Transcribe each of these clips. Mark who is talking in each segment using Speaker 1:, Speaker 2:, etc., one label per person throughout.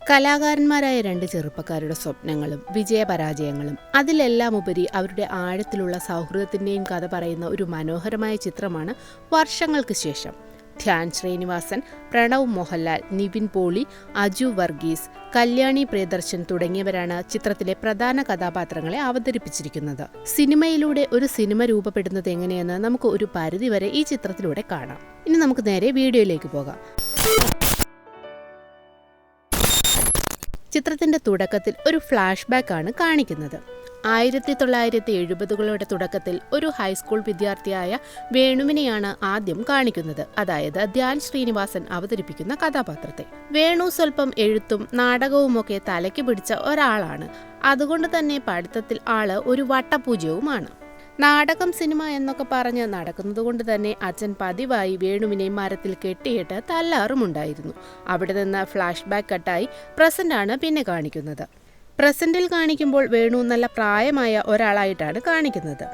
Speaker 1: കലാകാരന്മാരായ രണ്ട് ചെറുപ്പക്കാരുടെ സ്വപ്നങ്ങളും വിജയപരാജയങ്ങളും അതിലെല്ലാം ഉപരി അവരുടെ ആഴത്തിലുള്ള സൗഹൃദത്തിന്റെയും കഥ പറയുന്ന ഒരു മനോഹരമായ ചിത്രമാണ് വർഷങ്ങൾക്ക് ശേഷം. ധ്യാൻ ശ്രീനിവാസൻ, പ്രണവ് മോഹൻലാൽ, നിവിൻ പോളി, അജു വർഗീസ്, കല്യാണി പ്രിയദർശൻ തുടങ്ങിയവരാണ് ചിത്രത്തിലെ പ്രധാന കഥാപാത്രങ്ങളെ അവതരിപ്പിച്ചിരിക്കുന്നത്. സിനിമയിലൂടെ ഒരു സിനിമ രൂപപ്പെടുന്നത് എങ്ങനെയെന്ന് നമുക്ക് ഒരു പരിധിവരെ ഈ ചിത്രത്തിലൂടെ കാണാം. ഇനി നമുക്ക് നേരെ വീഡിയോയിലേക്ക് പോകാം. ചിത്രത്തിന്റെ തുടക്കത്തിൽ ഒരു ഫ്ലാഷ് ബാക്ക് ആണ് കാണിക്കുന്നത്. 1970കളുടെ തുടക്കത്തിൽ ഒരു ഹൈസ്കൂൾ വിദ്യാർത്ഥിയായ വേണുവിനെയാണ് ആദ്യം കാണിക്കുന്നത്. അതായത് ധ്യാൻ ശ്രീനിവാസൻ അവതരിപ്പിക്കുന്ന കഥാപാത്രത്തെ. വേണു സ്വല്പം എഴുത്തും നാടകവുമൊക്കെ തലയ്ക്ക് പിടിച്ച ഒരാളാണ്. അതുകൊണ്ട് തന്നെ പഠിത്തത്തിൽ ആള് ഒരു വട്ടപൂജ്യവുമാണ്. നാടകം, സിനിമ എന്നൊക്കെ പറഞ്ഞ് നടക്കുന്നതുകൊണ്ട് തന്നെ അച്ഛൻ പതിവായി വേണുവിനെ മരത്തിൽ കെട്ടിയിട്ട് തല്ലാറുമുണ്ടായിരുന്നു. അവിടെ നിന്ന് ഫ്ലാഷ് ബാക്ക് കട്ടായി പ്രസന്റാണ് പിന്നെ കാണിക്കുന്നത്. പ്രസന്റിൽ കാണിക്കുമ്പോൾ വേണു നല്ല പ്രായമായ ഒരാളായിട്ടാണ് കാണിക്കുന്നത്.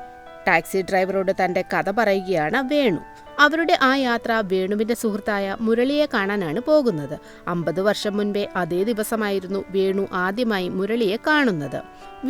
Speaker 1: ടാക്സി ഡ്രൈവറോട് തന്റെ കഥ പറയുകയാണ് വേണു. അവരുടെ ആ യാത്ര വേണുവിന്റെ സുഹൃത്തായ മുരളിയെ കാണാനാണ് പോകുന്നത്. 50 വർഷം മുൻപേ അതേ ദിവസമായിരുന്നു വേണു ആദ്യമായി മുരളിയെ കാണുന്നത്.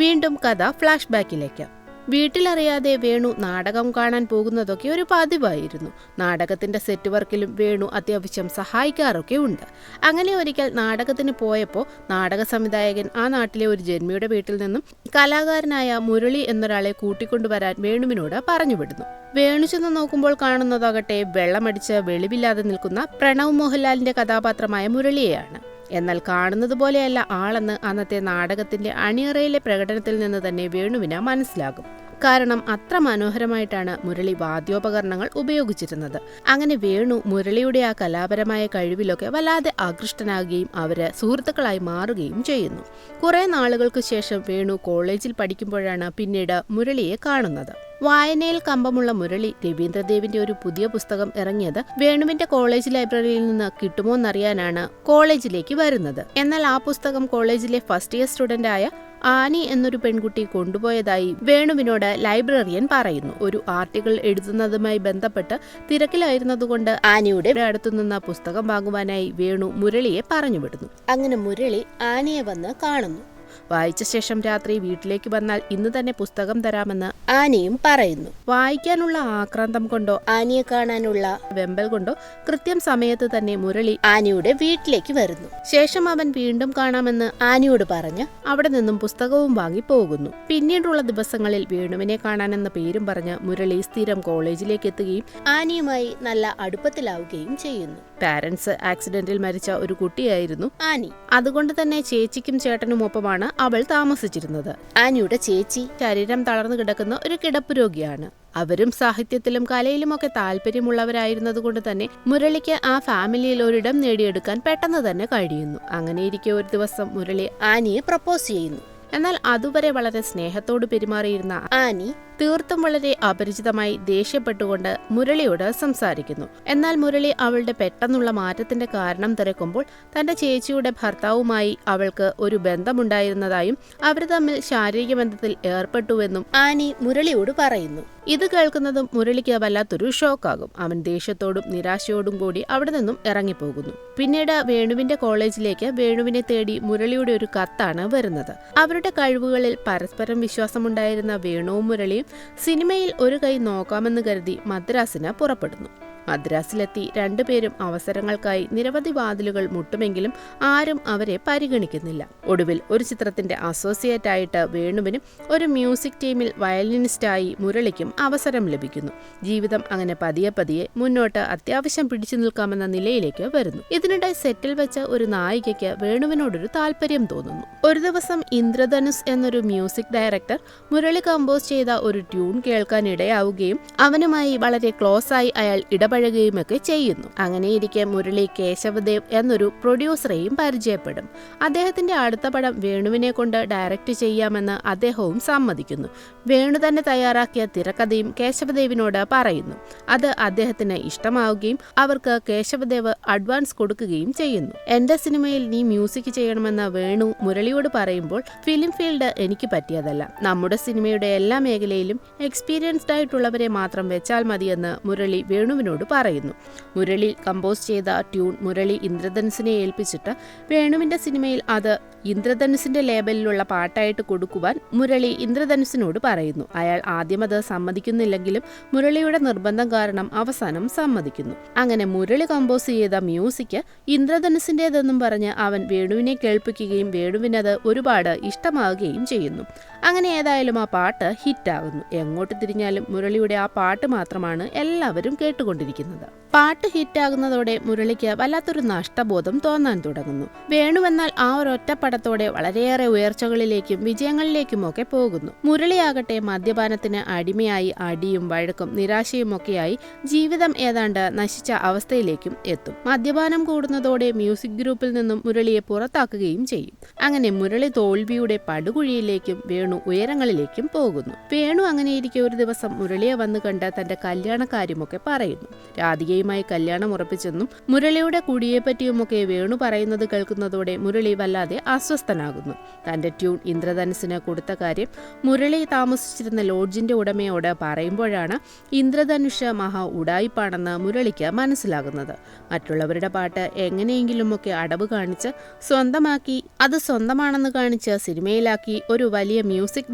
Speaker 1: വീണ്ടും കഥ ഫ്ലാഷ് ബാക്കിലേക്ക്. വീട്ടിലറിയാതെ വേണു നാടകം കാണാൻ പോകുന്നതൊക്കെ ഒരു പതിവായിരുന്നു. നാടകത്തിന്റെ സെറ്റ് വർക്കിലും വേണു അത്യാവശ്യം സഹായിക്കാറൊക്കെ ഉണ്ട്. അങ്ങനെ ഒരിക്കൽ നാടകത്തിന് പോയപ്പോൾ നാടക സംവിധായകൻ ആ നാട്ടിലെ ഒരു ജന്മിയുടെ വീട്ടിൽ നിന്നും കലാകാരനായ മുരളി എന്നൊരാളെ കൂട്ടിക്കൊണ്ടുവരാൻ വേണുവിനോട് പറഞ്ഞുവിടുന്നു. വേണു ചെന്ന് നോക്കുമ്പോൾ കാണുന്നതാകട്ടെ വെള്ളമടിച്ച് വെളിവില്ലാതെ നിൽക്കുന്ന പ്രണവ് മോഹൻലാലിന്റെ കഥാപാത്രമായ മുരളിയെയാണ്. എന്നാൽ കാണുന്നത് പോലെയല്ല ആളെന്ന് അന്നത്തെ നാടകത്തിന്റെ അണിയറയിലെ പ്രകടനത്തിൽ നിന്ന് തന്നെ വേണുവിന് മനസ്സിലാകും. കാരണം അത്ര മനോഹരമായിട്ടാണ് മുരളി വാദ്യോപകരണങ്ങൾ ഉപയോഗിച്ചിരുന്നത്. അങ്ങനെ വേണു മുരളിയുടെ ആ കലാപരമായ കഴിവിലൊക്കെ വല്ലാതെ ആകൃഷ്ടനാകുകയും അവര് സുഹൃത്തുക്കളായി മാറുകയും ചെയ്യുന്നു. കുറെ നാളുകൾക്ക് ശേഷം വേണു കോളേജിൽ പഠിക്കുമ്പോഴാണ് പിന്നീട് മുരളിയെ കാണുന്നത്. വായനയിൽ കമ്പമുള്ള മുരളി രവീന്ദ്രദേവിന്റെ ഒരു പുതിയ പുസ്തകം ഇറങ്ങിയത് വേണുവിന്റെ കോളേജ് ലൈബ്രറിയിൽ നിന്ന് കിട്ടുമോന്നറിയാനാണ് കോളേജിലേക്ക് വരുന്നത്. എന്നാൽ ആ പുസ്തകം കോളേജിലെ ഫസ്റ്റ് ഇയർ സ്റ്റുഡന്റ് ആയ ആനി എന്നൊരു പെൺകുട്ടി കൊണ്ടുപോയതായി വേണുവിനോട് ലൈബ്രറിയൻ പറയുന്നു. ഒരു ആർട്ടിക്കിൾ എഴുതുന്നതുമായി ബന്ധപ്പെട്ട് തിരക്കിലായിരുന്നതുകൊണ്ട് ആനിയുടെ അടുത്തുനിന്ന് പുസ്തകം വാങ്ങുവാനായി വേണു മുരളിയെ പറഞ്ഞുവിടുന്നു. അങ്ങനെ മുരളി ആനിയെ വന്ന് കാണുന്നു. വായിച്ച ശേഷം രാത്രി വീട്ടിലേക്ക് വന്നാൽ ഇന്ന് തന്നെ പുസ്തകം തരാമെന്ന് ആനിയും പറയുന്നു. വായിക്കാനുള്ള ആക്രാന്തം കൊണ്ടോ ആനിയെ കാണാനുള്ള വെമ്പൽ കൊണ്ടോ കൃത്യം സമയത്ത് തന്നെ മുരളി ആനിയുടെ വീട്ടിലേക്ക് വരുന്നു. ശേഷം അവൻ വീണ്ടും കാണാമെന്ന് ആനിയോട് പറഞ്ഞ് അവിടെ നിന്നും പുസ്തകവും വാങ്ങി പോകുന്നു. പിന്നീടുള്ള ദിവസങ്ങളിൽ വേണുവിനെ കാണാനെന്ന പേരും പറഞ്ഞ് മുരളി സ്ഥിരം കോളേജിലേക്ക് എത്തുകയും ആനിയുമായി നല്ല അടുപ്പത്തിലാവുകയും ചെയ്യുന്നു. പാരന്റ്സ് ആക്സിഡന്റിൽ മരിച്ച ഒരു കുട്ടിയായിരുന്നു ആനി. അതുകൊണ്ട് തന്നെ ചേച്ചിക്കും ചേട്ടനുമൊപ്പമാണ് അവൾ താമസിച്ചിരുന്നത്. ആനിയുടെ ചേച്ചി ശരീരം തളർന്നു കിടക്കുന്ന ഒരു കിടപ്പ് രോഗിയാണ്. അവരും സാഹിത്യത്തിലും കലയിലുമൊക്കെ താല്പര്യമുള്ളവരായിരുന്നതുകൊണ്ട് തന്നെ മുരളിക്ക് ആ ഫാമിലിയിൽ ഒരിടം നേടിയെടുക്കാൻ പെട്ടെന്ന് തന്നെ കഴിയുന്നു. അങ്ങനെയിരിക്കെ ഒരു ദിവസം മുരളി ആനിയെ പ്രപ്പോസ് ചെയ്യുന്നു. എന്നാൽ അതുവരെ വളരെ സ്നേഹത്തോട് പെരുമാറിയിരുന്ന ആനി തീർത്തും വളരെ അപരിചിതമായി ദേഷ്യപ്പെട്ടുകൊണ്ട് മുരളിയോട് സംസാരിക്കുന്നു. എന്നാൽ മുരളി അവളുടെ പെട്ടെന്നുള്ള മാറ്റത്തിന്റെ കാരണം തിരക്കുമ്പോൾ തന്റെ ചേച്ചിയുടെ ഭർത്താവുമായി അവൾക്ക് ഒരു ബന്ധമുണ്ടായിരുന്നതായും അവർ തമ്മിൽ ശാരീരിക ബന്ധത്തിൽ ഏർപ്പെട്ടുവെന്നും ആനി മുരളിയോട് പറയുന്നു. ഇത് കേൾക്കുന്നതും മുരളിക്ക് വല്ലാത്തൊരു ഷോക്കാകും. അവൻ ദേഷ്യത്തോടും നിരാശയോടും കൂടി അവിടെ നിന്നും ഇറങ്ങിപ്പോകുന്നു. പിന്നീട് വേണുവിന്റെ കോളേജിലേക്ക് വേണുവിനെ തേടി മുരളിയുടെ ഒരു കത്താണ് വരുന്നത്. അവരുടെ കഴിവുകളിൽ പരസ്പരം വിശ്വാസമുണ്ടായിരുന്ന വേണുവും മുരളിയും സിനിമയിൽ ഒരു കൈ നോക്കാമെന്ന് കരുതി മദ്രാസിന് പുറപ്പെടുന്നു. മദ്രാസിലെത്തി രണ്ടുപേരും അവസരങ്ങൾക്കായി നിരവധി വാതിലുകൾ മുട്ടുമെങ്കിലും ആരും അവരെ പരിഗണിക്കുന്നില്ല. ഒടുവിൽ ഒരു ചിത്രത്തിന്റെ അസോസിയേറ്റ് ആയിട്ട് വേണുവിനും ഒരു മ്യൂസിക് ടീമിൽ വയലിനിസ്റ്റായി മുരളിക്കും അവസരം ലഭിക്കുന്നു. ജീവിതം അങ്ങനെ പതിയെ പതിയെ മുന്നോട്ട് അത്യാവശ്യം പിടിച്ചു നിൽക്കാമെന്ന നിലയിലേക്ക് വരുന്നു. ഇതിനിടെ സെറ്റിൽ വെച്ച ഒരു നായികയ്ക്ക് വേണുവിനോടൊരു താല്പര്യം തോന്നുന്നു. ഒരു ദിവസം ഇന്ദ്രധനുസ് എന്നൊരു മ്യൂസിക് ഡയറക്ടർ മുരളി കമ്പോസ് ചെയ്ത ഒരു ട്യൂൺ കേൾക്കാൻ ഇടയാവുകയും അവനുമായി വളരെ ക്ലോസ് ആയി അയാൾ ഇടപഴകുകയുമൊക്കെ ചെയ്യുന്നു. അങ്ങനെയിരിക്കെ മുരളി കേശവദേവ് എന്നൊരു പ്രൊഡ്യൂസറെയും പരിചയപ്പെടും. അദ്ദേഹത്തിന്റെ അടുത്ത പടം വേണുവിനെ കൊണ്ട് ഡയറക്റ്റ് ചെയ്യാമെന്ന് അദ്ദേഹവും സമ്മതിക്കുന്നു. വേണു തന്നെ തയ്യാറാക്കിയ തിരക്കഥയും കേശവദേവിനോട് പറയുന്നു. അത് അദ്ദേഹത്തിന് ഇഷ്ടമാവുകയും അവർക്ക് കേശവദേവ് അഡ്വാൻസ് കൊടുക്കുകയും ചെയ്യുന്നു. എന്റെ സിനിമയിൽ നീ മ്യൂസിക് ചെയ്യണമെന്ന് വേണു മുരളിയോട് പറയുമ്പോൾ ഫിലിം ഫീൽഡ് എനിക്ക് പറ്റിയതല്ല, നമ്മുടെ സിനിമയുടെ എല്ലാ മേഖലയിലും എക്സ്പീരിയൻസ്ഡ് ആയിട്ടുള്ളവരെ മാത്രം വെച്ചാൽ മതിയെന്ന് മുരളി വേണുവിനോട് പറയുന്നു. മുരളി കമ്പോസ് ചെയ്ത ട്യൂൺ മുരളി ഇന്ദ്രധനുസിനെ ഏൽപ്പിച്ചിട്ട് വേണുവിന്റെ സിനിമയിൽ അത് ഇന്ദ്രധനുസിന്റെ ലേബലിലുള്ള പാട്ടായിട്ട് കൊടുക്കുവാൻ മുരളി ഇന്ദ്രധനുസിനോട് പറയുന്നു. അയാൾ ആദ്യം അത് സമ്മതിക്കുന്നില്ലെങ്കിലും മുരളിയുടെ നിർബന്ധം കാരണം അവസാനം സമ്മതിക്കുന്നു. അങ്ങനെ മുരളി കമ്പോസ് ചെയ്ത മ്യൂസിക് ഇന്ദ്രധനുസിൻ്റെതെന്നും പറഞ്ഞ് അവൻ വേണുവിനെ കേൾപ്പിക്കുകയും വേണുവിനത് ഒരുപാട് ഇഷ്ടമാവുകയും ചെയ്യുന്നു. അങ്ങനെ ഏതായാലും ആ പാട്ട് ഹിറ്റാകുന്നു. എങ്ങോട്ട് തിരിഞ്ഞാലും മുരളിയുടെ ആ പാട്ട് മാത്രമാണ് എല്ലാവരും കേട്ടുകൊണ്ടിരിക്കുന്നത്. പാട്ട് ഹിറ്റാകുന്നതോടെ മുരളിക്ക് വല്ലാത്തൊരു നഷ്ടബോധം തോന്നാൻ തുടങ്ങുന്നു. വേണുവെന്നാൽ ആ ഒരൊറ്റ പടത്തോടെ വളരെയേറെ ഉയർച്ചകളിലേക്കും വിജയങ്ങളിലേക്കുമൊക്കെ പോകുന്നു. മുരളിയാകട്ടെ മദ്യപാനത്തിന് അടിമയായി അടിയും വഴക്കും നിരാശയുമൊക്കെയായി ജീവിതം ഏതാണ്ട് നശിച്ച അവസ്ഥയിലേക്കും എത്തും. മദ്യപാനം കൂടുന്നതോടെ മ്യൂസിക് ഗ്രൂപ്പിൽ നിന്നും മുരളിയെ പുറത്താക്കുകയും ചെയ്യും. അങ്ങനെ മുരളി തോൽവിയുടെ പടുകുഴിയിലേക്കും വേണു ഉയരങ്ങളിലേക്കും പോകുന്നു. വേണു അങ്ങനെയിരിക്കെ ഒരു ദിവസം മുരളിയെ വന്നു കണ്ട് തന്റെ കല്യാണക്കാര്യമൊക്കെ പറയുന്നു. രാധികയുമായി കല്യാണം ഉറപ്പിച്ചെന്നും മുരളിയുടെ കുടിയെപ്പറ്റിയുമൊക്കെ വേണു പറയുന്നത് കേൾക്കുന്നതോടെ മുരളി വല്ലാതെ അസ്വസ്ഥനാകുന്നു. തന്റെ ട്യൂൺ ഇന്ദ്രധനുസിന് കൊടുത്ത കാര്യം മുരളി താമസിച്ചിരുന്ന ലോഡ്ജിന്റെ ഉടമയോട് പറയുമ്പോഴാണ് ഇന്ദ്രധനുഷ് മഹാ ഉടായിപ്പാണെന്ന് മുരളിക്ക് മനസ്സിലാകുന്നത്. മറ്റുള്ളവരുടെ പാട്ട് എങ്ങനെയെങ്കിലുമൊക്കെ അടവ് കാണിച്ച് സ്വന്തമാക്കി അത് സ്വന്തമാണെന്ന് കാണിച്ച് സിനിമയിലാക്കി ഒരു വലിയ മ്യൂസിക്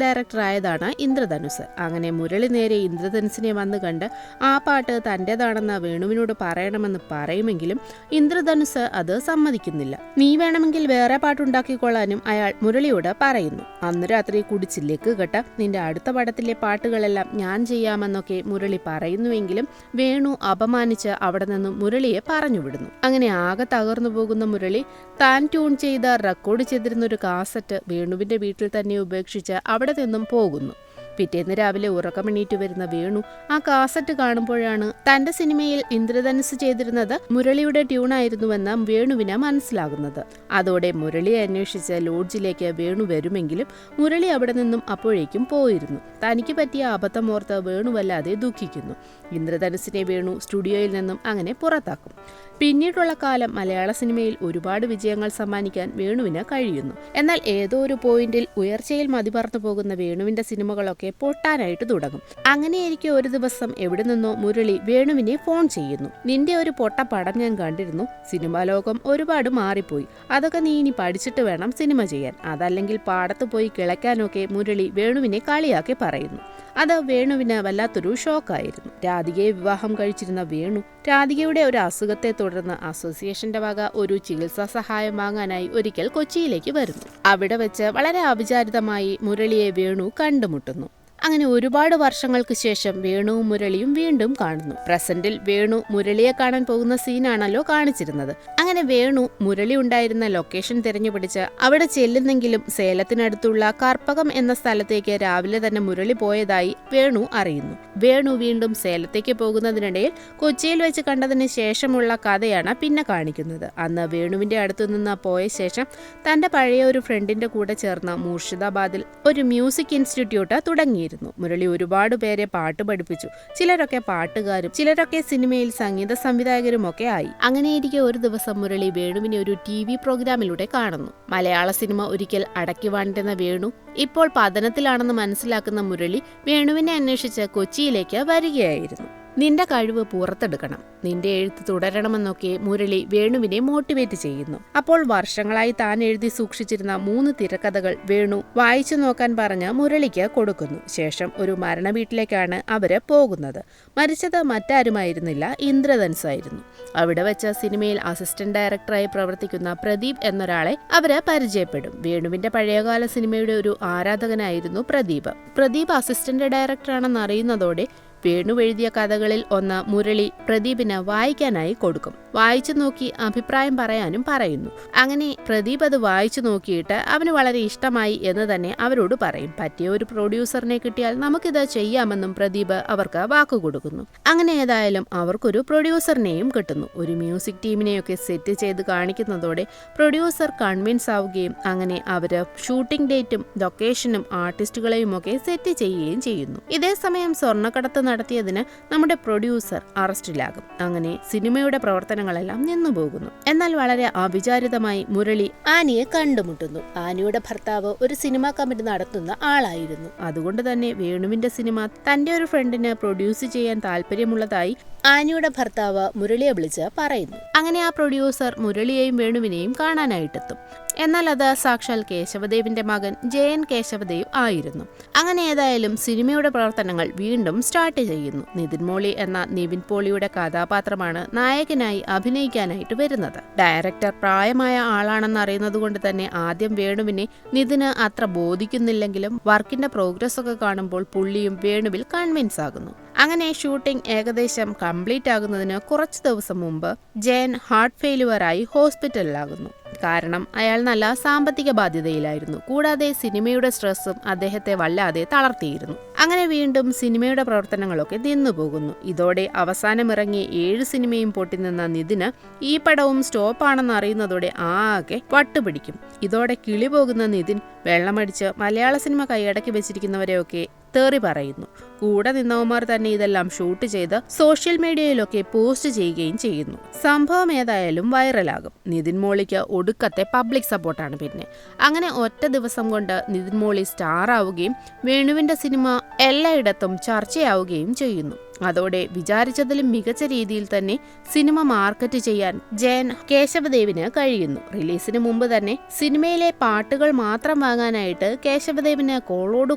Speaker 1: ഡയറക്ടർ ആയതാണ് ഇന്ദ്രധനുസ്. അങ്ങനെ മുരളി നേരെ ഇന്ദ്രധനുസിനെ വന്നു കണ്ട് ആ പാട്ട് തൻ്റെതാണെന്ന് വേണുവിനോട് പറയണമെന്ന് പറയുമെങ്കിലും ഇന്ദ്രധനുസ് അത് സമ്മതിക്കുന്നില്ല. നീ വേണമെങ്കിൽ വേറെ പാട്ടുണ്ടാക്കിക്കൊള്ളാനും അയാൾ മുരളിയോട് പറയുന്നു. അന്ന് രാത്രി കുടിച്ചില്ലേക്ക് കേട്ട നിന്റെ അടുത്ത പടത്തിലെ പാട്ടുകളെല്ലാം ഞാൻ ചെയ്യാമെന്നൊക്കെ മുരളി പറയുന്നുവെങ്കിലും വേണു അപമാനിച്ച് അവിടെ നിന്നും മുരളിയെ പറഞ്ഞുവിടുന്നു. അങ്ങനെ ആകെ തകർന്നു പോകുന്ന മുരളി താൻ ട്യൂൺ ചെയ്ത് റെക്കോർഡ് ചെയ്തിരുന്നൊരു കാസറ്റ് വേണുവിന്റെ വീട്ടിൽ തന്നെ ഉപേക്ഷിച്ച് അവിടെ നിന്നും പോകുന്നു. പിറ്റേന്ന് രാവിലെ ഉറക്കമെണീറ്റ് വരുന്ന വേണു ആ കാസറ്റ് കാണുമ്പോഴാണ് തന്റെ സിനിമയിൽ ഇന്ദ്രധനുസ് ചെയ്തിരുന്നത് മുരളിയുടെ ട്യൂണായിരുന്നുവെന്ന് വേണുവിന് മനസ്സിലാകുന്നത്. അതോടെ മുരളിയെ അന്വേഷിച്ച് ലോഡ്ജിലേക്ക് വേണു വരുമെങ്കിലും മുരളി അവിടെ നിന്നും അപ്പോഴേക്കും പോയിരുന്നു. തനിക്ക് പറ്റിയ അബദ്ധമോർത്ത് വേണു വല്ലാതെ ദുഃഖിക്കുന്നു. ഇന്ദ്രധനുസിനെ വേണു സ്റ്റുഡിയോയിൽ നിന്നും അങ്ങനെ പുറത്താക്കും. പിന്നീടുള്ള കാലം മലയാള സിനിമയിൽ ഒരുപാട് വിജയങ്ങൾ സമ്മാനിക്കാൻ വേണുവിന് കഴിയുന്നു. എന്നാൽ ഏതോ ഒരു പോയിന്റിൽ ഉയർച്ചയിൽ മതിപറന്നു പോകുന്ന വേണുവിന്റെ സിനിമകളൊക്കെ പൊട്ടാനായിട്ട് തുടങ്ങും. അങ്ങനെയായിരിക്കും ഒരു ദിവസം എവിടെ നിന്നോ മുരളി വേണുവിനെ ഫോൺ ചെയ്യുന്നു. നിന്റെ ഒരു പൊട്ട പടം ഞാൻ കണ്ടിരുന്നു. സിനിമാ ലോകം ഒരുപാട് മാറിപ്പോയി. അതൊക്കെ നീ ഇനി പഠിച്ചിട്ട് വേണം സിനിമ ചെയ്യാൻ. അതല്ലെങ്കിൽ പാടത്ത് പോയി കിളയ്ക്കാനൊക്കെ മുരളി വേണുവിനെ കളിയാക്കി പറയുന്നു. അത് വേണുവിന് വല്ലാത്തൊരു ഷോക്കായിരുന്നു. രാധികയെ വിവാഹം കഴിച്ചിരുന്ന വേണു രാധികയുടെ ഒരു അസുഖത്തെ തുടർന്ന് അസോസിയേഷന്റെ വക ഒരു ചികിത്സാ സഹായം വാങ്ങാനായി ഒരിക്കൽ കൊച്ചിയിലേക്ക് വരുന്നു. അവിടെ വെച്ച് വളരെ അവിചാരിതമായി മുരളിയെ വേണു കണ്ടുമുട്ടുന്നു. അങ്ങനെ ഒരുപാട് വർഷങ്ങൾക്ക് ശേഷം വേണുവും മുരളിയും വീണ്ടും കാണുന്നു. പ്രസന്റിൽ വേണു മുരളിയെ കാണാൻ പോകുന്ന സീനാണല്ലോ കാണിച്ചിരുന്നത്. അങ്ങനെ വേണു മുരളി ഉണ്ടായിരുന്ന ലൊക്കേഷൻ തിരഞ്ഞുപിടിച്ച് അവിടെ ചെല്ലുന്നെങ്കിലും സേലത്തിനടുത്തുള്ള കർപ്പകം എന്ന സ്ഥലത്തേക്ക് രാവിലെ തന്നെ മുരളി പോയതായി വേണു അറിയുന്നു. വേണു വീണ്ടും സേലത്തേക്ക് പോകുന്നതിനിടയിൽ കൊച്ചിയിൽ വെച്ച് കണ്ടതിന് ശേഷമുള്ള കഥയാണ് പിന്നെ കാണിക്കുന്നത്. അന്ന് വേണുവിന്റെ അടുത്തുനിന്ന് പോയ ശേഷം തന്റെ പഴയ ഒരു ഫ്രണ്ടിന്റെ കൂടെ ചേർന്ന് മൂർഷിദാബാദിൽ ഒരു മ്യൂസിക് ഇൻസ്റ്റിറ്റ്യൂട്ട് തുടങ്ങിയിരുന്നു. മുരളി ഒരുപാട് പേരെ പാട്ട് പഠിപ്പിച്ചു. ചിലരൊക്കെ പാട്ടുകാരും ചിലരൊക്കെ സിനിമയിൽ സംഗീത സംവിധായകരും ഒക്കെ ആയി. അങ്ങനെയിരിക്കെ ഒരു ദിവസം മുരളി വേണുവിനെ ഒരു TV പ്രോഗ്രാമിലൂടെ കാണുന്നു. മലയാള സിനിമ ഒരിക്കൽ അടക്കി വാണ്ടിരുന്ന വേണു ഇപ്പോൾ പതനത്തിലാണെന്ന് മനസ്സിലാക്കുന്ന മുരളി വേണുവിനെ അന്വേഷിച്ച് കൊച്ചിയിലേക്ക് വരികയായിരുന്നു. നിന്റെ കഴിവ് പുറത്തെടുക്കണം, നിന്റെ എഴുത്ത് തുടരണമെന്നൊക്കെ മുരളി വേണുവിനെ മോട്ടിവേറ്റ് ചെയ്യുന്നു. അപ്പോൾ വർഷങ്ങളായി താൻ എഴുതി സൂക്ഷിച്ചിരുന്ന 3 തിരക്കഥകൾ വേണു വായിച്ചു നോക്കാൻ പറഞ്ഞ് മുരളിക്ക് കൊടുക്കുന്നു. ശേഷം ഒരു മരണ വീട്ടിലേക്കാണ് അവര് പോകുന്നത്. മരിച്ചത് മറ്റാരുമായിരുന്നില്ല, ഇന്ദ്രധനുസായിരുന്നു. അവിടെ വെച്ച് സിനിമയിൽ അസിസ്റ്റന്റ് ഡയറക്ടറായി പ്രവർത്തിക്കുന്ന പ്രദീപ് എന്നൊരാളെ അവര് പരിചയപ്പെടും. വേണുവിന്റെ പഴയകാല സിനിമയുടെ ഒരു ആരാധകനായിരുന്നു പ്രദീപ്. പ്രദീപ് അസിസ്റ്റന്റ് ഡയറക്ടറാണെന്ന് അറിയുന്നതോടെ വേണു എഴുതിയ കഥകളിൽ ഒന്ന് മുരളി പ്രദീപിന് വായിക്കാനായി കൊടുക്കും. വായിച്ചു നോക്കി അഭിപ്രായം പറയാനും പറയുന്നു. അങ്ങനെ പ്രദീപ് അത് വായിച്ചു നോക്കിയിട്ട് അവന് വളരെ ഇഷ്ടമായി എന്ന് തന്നെ അവരോട് പറയും. പറ്റിയ ഒരു പ്രൊഡ്യൂസറിനെ കിട്ടിയാൽ നമുക്കിത് ചെയ്യാമെന്നും പ്രദീപ് അവർക്ക് വാക്കു കൊടുക്കുന്നു. അങ്ങനെ ഏതായാലും അവർക്കൊരു പ്രൊഡ്യൂസറിനെയും കിട്ടുന്നു. ഒരു മ്യൂസിക് ടീമിനെയൊക്കെ സെറ്റ് ചെയ്ത് കാണിക്കുന്നതോടെ പ്രൊഡ്യൂസർ കൺവിൻസ് ആവുകയും അങ്ങനെ അവര് ഷൂട്ടിംഗ് ഡേറ്റും ലൊക്കേഷനും ആർട്ടിസ്റ്റുകളെയും ഒക്കെ സെറ്റ് ചെയ്യുകയും ചെയ്യുന്നു. ഇതേ സമയം സ്വർണ്ണക്കടത്ത് നടത്തിയതിന് നമ്മുടെ പ്രൊഡ്യൂസർ അറസ്റ്റിലാകും. അങ്ങനെ സിനിമയുടെ പ്രവർത്തനങ്ങളെല്ലാം നിന്നുപോകുന്നു. എന്നാൽ വളരെ അവിചാരിതമായി മുരളി ആനിയെ കണ്ടുമുട്ടുന്നു. ആനിയുടെ ഭർത്താവ് ഒരു സിനിമാ കമ്പനി നടത്തുന്ന ആളായിരുന്നു. അതുകൊണ്ട് തന്നെ വേണുവിന്റെ സിനിമ തന്റെ ഒരു ഫ്രണ്ടിന് പ്രൊഡ്യൂസ് ചെയ്യാൻ താല്പര്യമുള്ളതായി ആനിയുടെ ഭർത്താവ് മുരളിയെ വിളിച്ച് പറയുന്നു. അങ്ങനെ ആ പ്രൊഡ്യൂസർ മുരളിയെയും വേണുവിനെയും കാണാനായിട്ടെത്തും. എന്നാൽ അത് സാക്ഷാൽ കേശവദേവിന്റെ മകൻ ജയൻ കേശവദേവ് ആയിരുന്നു. അങ്ങനെ ഏതായാലും സിനിമയുടെ പ്രവർത്തനങ്ങൾ വീണ്ടും സ്റ്റാർട്ട് ചെയ്യുന്നു. നിതിൻ മോളി എന്ന നിവിൻ പോളിയുടെ കഥാപാത്രമാണ് നായകനായി അഭിനയിക്കാനായിട്ട് വരുന്നത്. ഡയറക്ടർ പ്രായമായ ആളാണെന്ന് അറിയുന്നത് കൊണ്ട് തന്നെ ആദ്യം വേണുവിനെ നിതിന് അത്ര ബോധിക്കുന്നില്ലെങ്കിലും വർക്കിന്റെ പ്രോഗ്രസ് ഒക്കെ കാണുമ്പോൾ പുള്ളിയും വേണുവിൽ കൺവിൻസ് ആകുന്നു. അങ്ങനെ ഷൂട്ടിംഗ് ഏകദേശം കംപ്ലീറ്റ് ആകുന്നതിന് കുറച്ച് ദിവസം മുമ്പ് ജയൻ ഹാർട്ട് ഫെയിലുവറായി ഹോസ്പിറ്റലിലാകുന്നു. കാരണം അയാൾ നല്ല സാമ്പത്തിക ബാധ്യതയിലായിരുന്നു. കൂടാതെ സിനിമയുടെ സ്ട്രെസ്സും അദ്ദേഹത്തെ വല്ലാതെ തളർത്തിയിരുന്നു. അങ്ങനെ വീണ്ടും സിനിമയുടെ പ്രവർത്തനങ്ങളൊക്കെ നിന്നുപോകുന്നു. ഇതോടെ അവസാനമിറങ്ങിയ 7 സിനിമയും പൊട്ടിനിന്ന നിതിന് ഈ പടവും സ്റ്റോപ്പാണെന്ന് അറിയുന്നതോടെ ആകെ വട്ടുപിടിക്കും. ഇതോടെ കിളി പോകുന്ന നിതിൻ വെള്ളമടിച്ച് മലയാള സിനിമ കൈയടക്കി വെച്ചിരിക്കുന്നവരെയൊക്കെ തേറി പറയുന്നു. കൂടെ നിന്നവന്മാർ തന്നെ ഇതെല്ലാം ഷൂട്ട് ചെയ്ത് സോഷ്യൽ മീഡിയയിലൊക്കെ പോസ്റ്റ് ചെയ്യുകയും ചെയ്യുന്നു. സംഭവം ഏതായാലും വൈറലാകും. നിതിൻ മോളിക്ക് ഒടുക്കത്തെ പബ്ലിക് സപ്പോർട്ടാണ്. പിന്നെ അങ്ങനെ ഒറ്റ ദിവസം കൊണ്ട് നിതിൻ മോളി സ്റ്റാർ ആവുകയും വേണുവിന്റെ സിനിമ എല്ലായിടത്തും ചർച്ചയാവുകയും ചെയ്യുന്നു. അതോടെ വിചാരിച്ചതിലും മികച്ച രീതിയിൽ തന്നെ സിനിമ മാർക്കറ്റ് ചെയ്യാൻ ജയൻ കേശവദേവിന് കഴിയുന്നു. റിലീസിന് മുമ്പ് തന്നെ സിനിമയിലെ പാട്ടുകൾ മാത്രം വാങ്ങാനായിട്ട് കേശവദേവിന് കോളോട്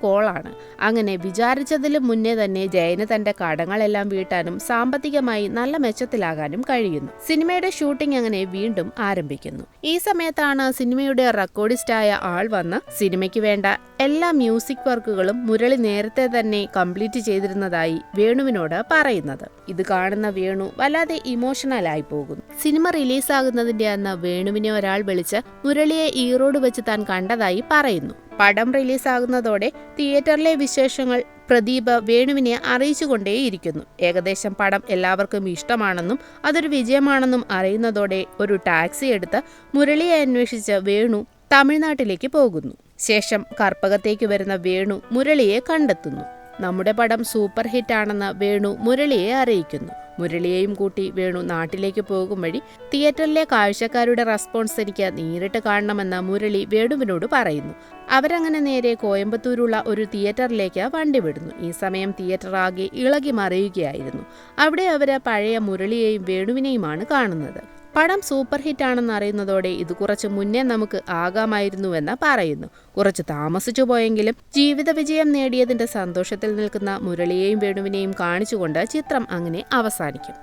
Speaker 1: കോളാണ്. അങ്ങനെ വിചാരിച്ചതിലും മുന്നേ തന്നെ ജയന് തന്റെ കടങ്ങളെല്ലാം വീട്ടാനും സാമ്പത്തികമായി നല്ല മെച്ചത്തിലാകാനും കഴിയുന്നു. സിനിമയുടെ ഷൂട്ടിംഗ് അങ്ങനെ വീണ്ടും ആരംഭിക്കുന്നു. ഈ സമയത്താണ് സിനിമയുടെ റെക്കോർഡിസ്റ്റായ ആൾ വന്ന് സിനിമയ്ക്ക് വേണ്ട എല്ലാ മ്യൂസിക് വർക്കുകളും മുരളി നേരത്തെ തന്നെ കംപ്ലീറ്റ് ചെയ്തിരുന്നതായി വേണുവിനോട് പറയുന്നത്. ഇത് കാണുന്ന വേണു വല്ലാതെ ഇമോഷണലായി പോകുന്നു. സിനിമ റിലീസാകുന്നതിന്റെ അന്ന് വേണുവിനെ ഒരാൾ വിളിച്ച് മുരളിയെ ഈറോഡ് വെച്ച് താൻ കണ്ടതായി പറയുന്നു. പടം റിലീസാകുന്നതോടെ തിയേറ്ററിലെ വിശേഷങ്ങൾ പ്രദീപ് വേണുവിനെ അറിയിച്ചുകൊണ്ടേയിരിക്കുന്നു. ഏകദേശം പടം എല്ലാവർക്കും ഇഷ്ടമാണെന്നും അതൊരു വിജയമാണെന്നും അറിയുന്നതോടെ ഒരു ടാക്സി എടുത്ത് മുരളിയെ അന്വേഷിച്ച് വേണു തമിഴ്നാട്ടിലേക്ക് പോകുന്നു. ശേഷം കർപ്പകത്തേക്ക് വരുന്ന വേണു മുരളിയെ കണ്ടെത്തുന്നു. നമ്മുടെ പടം സൂപ്പർ ഹിറ്റ് ആണെന്ന് വേണു മുരളിയെ അറിയിക്കുന്നു. മുരളിയെയും കൂട്ടി വേണു നാട്ടിലേക്ക് പോകും വഴി തിയേറ്ററിലെ കാഴ്ചക്കാരുടെ റെസ്പോൺസ് എനിക്ക് നേരിട്ട് കാണണമെന്ന് മുരളി വേണുവിനോട് പറയുന്നു. അവരങ്ങനെ നേരെ കോയമ്പത്തൂരുള്ള ഒരു തിയേറ്ററിലേക്ക് വണ്ടി വിടുന്നു. ഈ സമയം തിയേറ്റർ ആകെ ഇളകി മറിയുകയായിരുന്നു. അവിടെ അവര് പഴയ മുരളിയെയും വേണുവിനെയുമാണ് കാണുന്നത്. പടം സൂപ്പർ ഹിറ്റ് ആണെന്ന് അറിയുന്നതോടെ ഇത് കുറച്ച് മുന്നേ നമുക്ക് ആകാമായിരുന്നുവെന്ന് പറയുന്നു. കുറച്ച് താമസിച്ചു പോയെങ്കിലും ജീവിത വിജയം നേടിയതിന്റെ സന്തോഷത്തിൽ നിൽക്കുന്ന മുരളിയെയും വേണുവിനെയും കാണിച്ചുകൊണ്ട് ചിത്രം അങ്ങനെ അവസാനിക്കും.